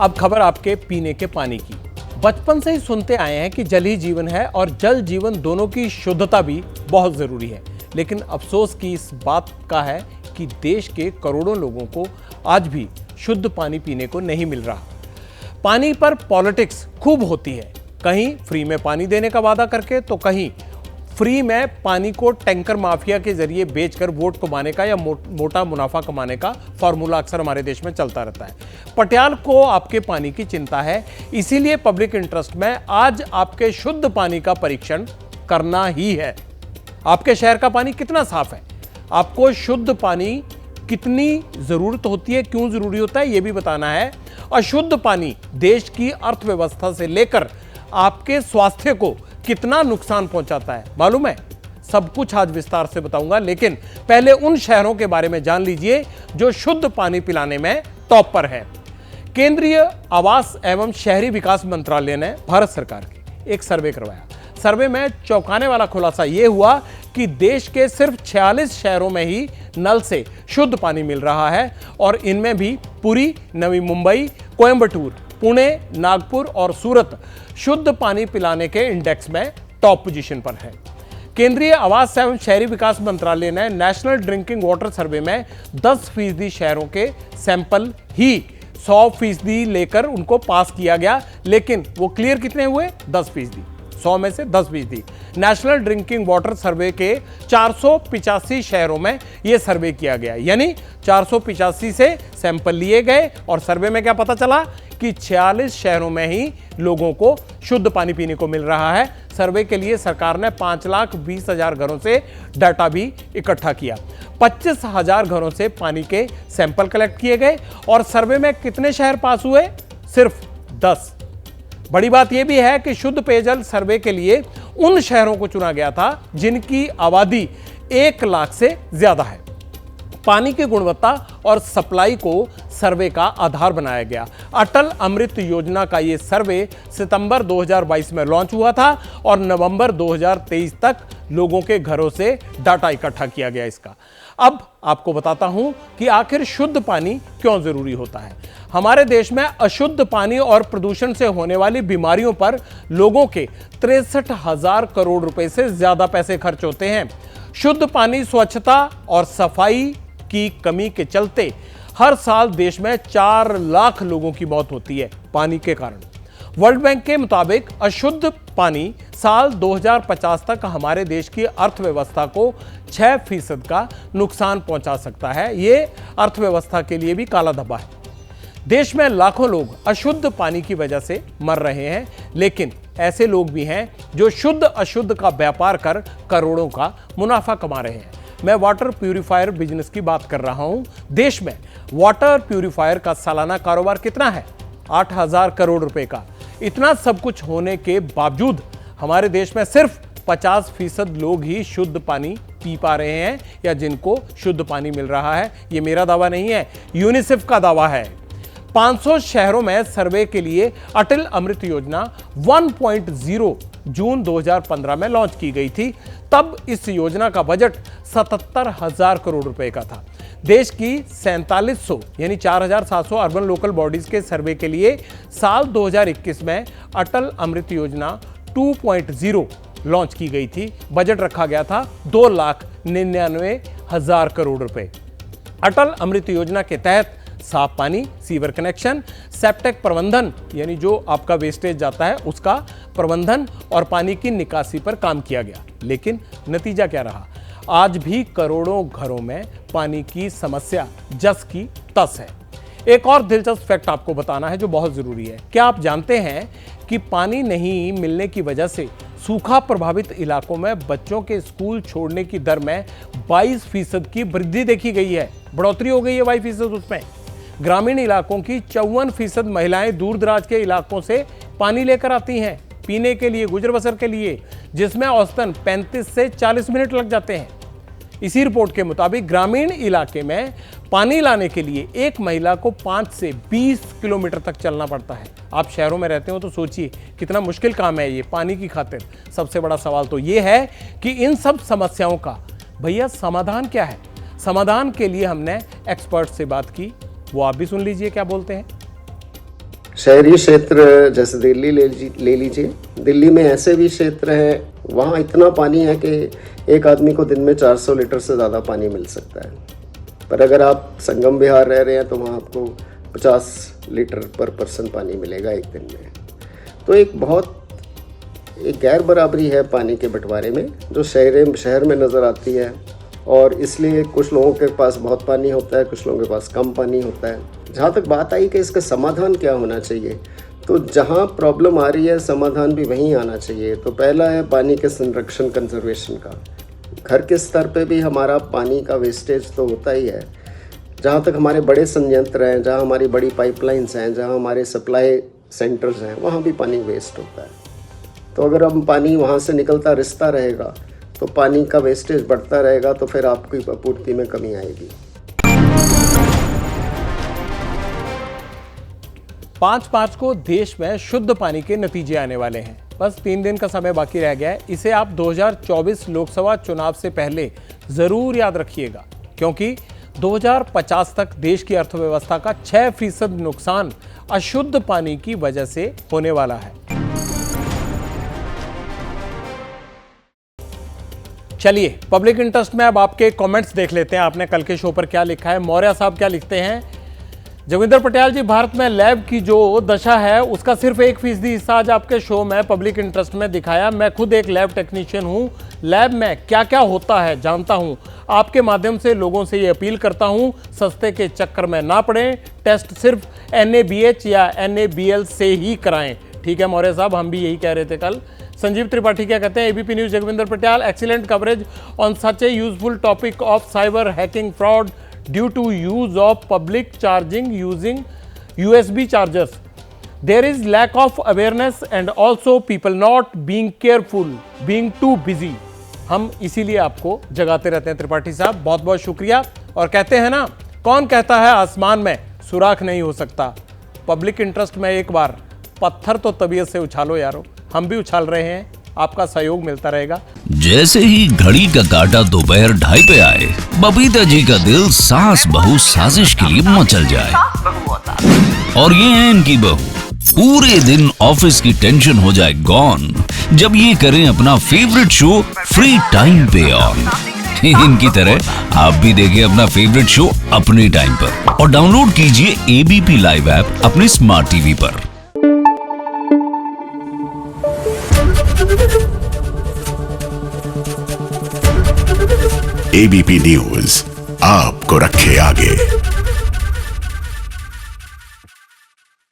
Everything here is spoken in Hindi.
अब खबर आपके पीने के पानी की। बचपन से ही सुनते आए हैं कि जल ही जीवन है और जल जीवन दोनों की शुद्धता भी बहुत जरूरी है। लेकिन अफसोस की इस बात का है कि देश के करोड़ों लोगों को आज भी शुद्ध पानी पीने को नहीं मिल रहा। पानी पर पॉलिटिक्स खूब होती है, कहीं फ्री में पानी देने का वादा करके तो कहीं फ्री में पानी को टैंकर माफिया के जरिए बेचकर वोट कमाने का या मोटा मुनाफा कमाने का फॉर्मूला अक्सर हमारे देश में चलता रहता है। पटियाल को आपके पानी की चिंता है, इसीलिए पब्लिक इंटरेस्ट में आज आपके शुद्ध पानी का परीक्षण करना ही है। आपके शहर का पानी कितना साफ है, आपको शुद्ध पानी कितनी जरूरत होती है, क्यों जरूरी होता है, यह भी बताना है। अशुद्ध पानी देश की अर्थव्यवस्था से लेकर आपके स्वास्थ्य को कितना नुकसान पहुंचाता है मालूम है। सब कुछ आज विस्तार से बताऊंगा, लेकिन पहले उन शहरों के बारे में जान लीजिए जो शुद्ध पानी पिलाने में टॉप पर है। केंद्रीय आवास एवं शहरी विकास मंत्रालय ने भारत सरकार की एक सर्वे करवाया। सर्वे में चौंकाने वाला खुलासा यह हुआ कि देश के सिर्फ 46 शहरों में ही नल से शुद्ध पानी मिल रहा है और इनमें भी पुरी, नवी मुंबई, कोयंबटूर, पुणे, नागपुर और सूरत शुद्ध पानी पिलाने के इंडेक्स में टॉप पोजीशन पर है। केंद्रीय आवास एवं शहरी विकास मंत्रालय ने नेशनल ड्रिंकिंग वाटर सर्वे में 10% शहरों के सैंपल ही 100% लेकर उनको पास किया गया, लेकिन वो क्लियर कितने हुए? 10%। 100 में से 10%। नेशनल ड्रिंकिंग वाटर सर्वे के 485 शहरों में यह सर्वे किया गया, यानी 485 से सैंपल लिए गए और सर्वे में क्या पता चला कि 46 शहरों में ही लोगों को शुद्ध पानी पीने को मिल रहा है। सर्वे के लिए सरकार ने 5,20,000 घरों से डाटा भी इकट्ठा किया। 25,000 घरों से पानी के सैंपल कलेक्ट किए गए और सर्वे में कितने शहर पास हुए? सिर्फ 10। बड़ी बात यह भी है कि शुद्ध पेयजल सर्वे के लिए उन शहरों को चुना गया था जिनकी आबादी 1 लाख से ज्यादा है। पानी की गुणवत्ता और सप्लाई को सर्वे का आधार बनाया गया। अटल अमृत योजना का यह सर्वे सितंबर 2022 में लॉन्च हुआ था और नवंबर 2023 तक लोगों के घरों से डाटा इकट्ठा किया गया इसका। अब आपको बताता हूं कि आखिर शुद्ध पानी क्यों जरूरी होता है। हमारे देश में अशुद्ध पानी और प्रदूषण से होने वाली बीमारियों पर लोगों के 63,000 करोड़ रुपए से ज्यादा पैसे खर्च होते हैं। शुद्ध पानी, स्वच्छता और सफाई की कमी के चलते हर साल देश में 4 लाख लोगों की मौत होती है पानी के कारण। वर्ल्ड बैंक के मुताबिक अशुद्ध पानी साल 2050 तक हमारे देश की अर्थव्यवस्था को 6% का नुकसान पहुंचा सकता है। यह अर्थव्यवस्था के लिए भी काला धब्बा है। देश में लाखों लोग अशुद्ध पानी की वजह से मर रहे हैं, लेकिन ऐसे लोग भी हैं जो शुद्ध अशुद्ध का व्यापार कर करोड़ों का मुनाफा कमा रहे हैं। मैं वाटर प्यूरिफायर बिजनेस की बात कर रहा हूं। देश में वाटर प्यूरिफायर का सालाना कारोबार कितना है? 8,000 करोड़ रुपए का। इतना सब कुछ होने के बावजूद हमारे देश में सिर्फ 50% लोग ही शुद्ध पानी पी पा रहे हैं या जिनको शुद्ध पानी मिल रहा है। यह मेरा दावा नहीं है, यूनिसेफ का दावा है। 500 शहरों में सर्वे के लिए अटल अमृत योजना 1.0 जून 2015 में लॉन्च की गई थी। तब इस योजना का बजट 77,000 करोड़ रुपए का था। देश की 4700 यानी 4,700 अर्बन लोकल बॉडीज के सर्वे के लिए साल 2021 में अटल अमृत योजना 2.0 लॉन्च की गई थी। बजट रखा गया था 2,99,000 करोड़ रुपए। अटल अमृत योजना के तहत साफ पानी, सीवर कनेक्शन, सेप्टेक प्रबंधन यानी जो आपका वेस्टेज जाता है उसका प्रबंधन और पानी की निकासी पर काम किया गया। लेकिन नतीजा क्या रहा? आज भी करोड़ों घरों में पानी की समस्या जस की तस है। एक और दिलचस्प फैक्ट आपको बताना है जो बहुत जरूरी है। क्या आप जानते हैं कि पानी नहीं मिलने की वजह से सूखा प्रभावित इलाकों में बच्चों के स्कूल छोड़ने की दर में 22% की वृद्धि देखी गई है, बढ़ोतरी हो गई है 22% उसमें। ग्रामीण इलाकों की 54% महिलाएं दूर दराज के इलाकों से पानी लेकर आती हैं पीने के लिए, गुजर बसर के लिए, जिसमें औसतन 35 से 40 मिनट लग जाते हैं। इसी रिपोर्ट के मुताबिक ग्रामीण इलाके में पानी लाने के लिए एक महिला को 5 से 20 किलोमीटर तक चलना पड़ता है। आप शहरों में रहते हो तो सोचिए कितना मुश्किल काम है ये पानी की खातिर। सबसे बड़ा सवाल तो ये है कि इन सब समस्याओं का भैया समाधान क्या है? समाधान के लिए हमने एक्सपर्ट से बात की, वो आप भी सुन लीजिए क्या बोलते हैं। शहरी क्षेत्र जैसे दिल्ली ले लीजिए, दिल्ली में ऐसे भी क्षेत्र हैं वहाँ इतना पानी है कि एक आदमी को दिन में 400 लीटर से ज़्यादा पानी मिल सकता है। पर अगर आप संगम विहार रह रहे हैं तो वहाँ आपको 50 लीटर पर पर्सन पानी मिलेगा एक दिन में। तो एक गैर बराबरी है पानी के बंटवारे में जो शहर में नज़र आती है, और इसलिए कुछ लोगों के पास बहुत पानी होता है, कुछ लोगों के पास कम पानी होता है। जहाँ तक बात आई कि इसका समाधान क्या होना चाहिए, तो जहाँ प्रॉब्लम आ रही है समाधान भी वहीं आना चाहिए। तो पहला है पानी के संरक्षण, कंजर्वेशन का। घर के स्तर पे भी हमारा पानी का वेस्टेज तो होता ही है। जहाँ तक हमारे बड़े संयंत्र हैं, जहाँ हमारी बड़ी पाइपलाइंस हैं, जहाँ हमारे सप्लाई सेंटर्स हैं, वहाँ भी पानी वेस्ट होता है। तो अगर हम पानी वहाँ से निकलता रिसता रहेगा तो पानी का वेस्टेज बढ़ता रहेगा, तो फिर आपकी आपूर्ति में कमी आएगी। 5 मार्च को देश में शुद्ध पानी के नतीजे आने वाले हैं। बस 3 दिन का समय बाकी रह गया है। इसे आप 2024 लोकसभा चुनाव से पहले जरूर याद रखिएगा, क्योंकि 2050 तक देश की अर्थव्यवस्था का 6% नुकसान अशुद्ध पानी की वजह से होने वाला है। चलिए पब्लिक इंटरेस्ट में अब आपके कमेंट्स देख लेते हैं। आपने कल के शो पर क्या लिखा है। मौर्य साहब क्या लिखते हैं? जोगिंदर पटियाल जी, भारत में लैब की जो दशा है उसका सिर्फ 1% हिस्सा आज आपके शो में पब्लिक इंटरेस्ट में दिखाया। मैं खुद एक लैब टेक्नीशियन हूं, लैब में क्या क्या होता है जानता हूं। आपके माध्यम से लोगों से ये अपील करता हूं, सस्ते के चक्कर में ना पड़ें, टेस्ट सिर्फ NABH या NABL से ही कराएं। ठीक है मौर्य साहब, हम भी यही कह रहे थे कल। संजीव त्रिपाठी क्या कहते हैं? ABP news Joginder Patial, excellent coverage on such a useful topic of cyber hacking fraud due to use of public charging using USB chargers. There is lack of awareness and also people not being careful, being too busy. हम इसीलिए आपको जगाते रहते हैं त्रिपाठी साहब, बहुत बहुत शुक्रिया। और कहते हैं ना, कौन कहता है आसमान में सुराख नहीं हो सकता। पब्लिक इंटरेस्ट में एक बार पत्थर तो तबीयत से उछालो यारो, हम भी उछाल रहे हैं, आपका सहयोग मिलता रहेगा। जैसे ही घड़ी का काटा दोपहर 2:30 पे आए, बबीता जी का दिल सास बहू साजिश के लिए मचल जाए। और ये है इनकी बहू, पूरे दिन ऑफिस की टेंशन हो जाए गॉन जब ये करें अपना फेवरेट शो फ्री टाइम पे ऑन। इनकी तरह आप भी देखिए अपना फेवरेट शो अपने टाइम पर और डाउनलोड कीजिए ABP लाइव ऐप अपने स्मार्ट टीवी पर। ABP न्यूज आपको रखे आगे।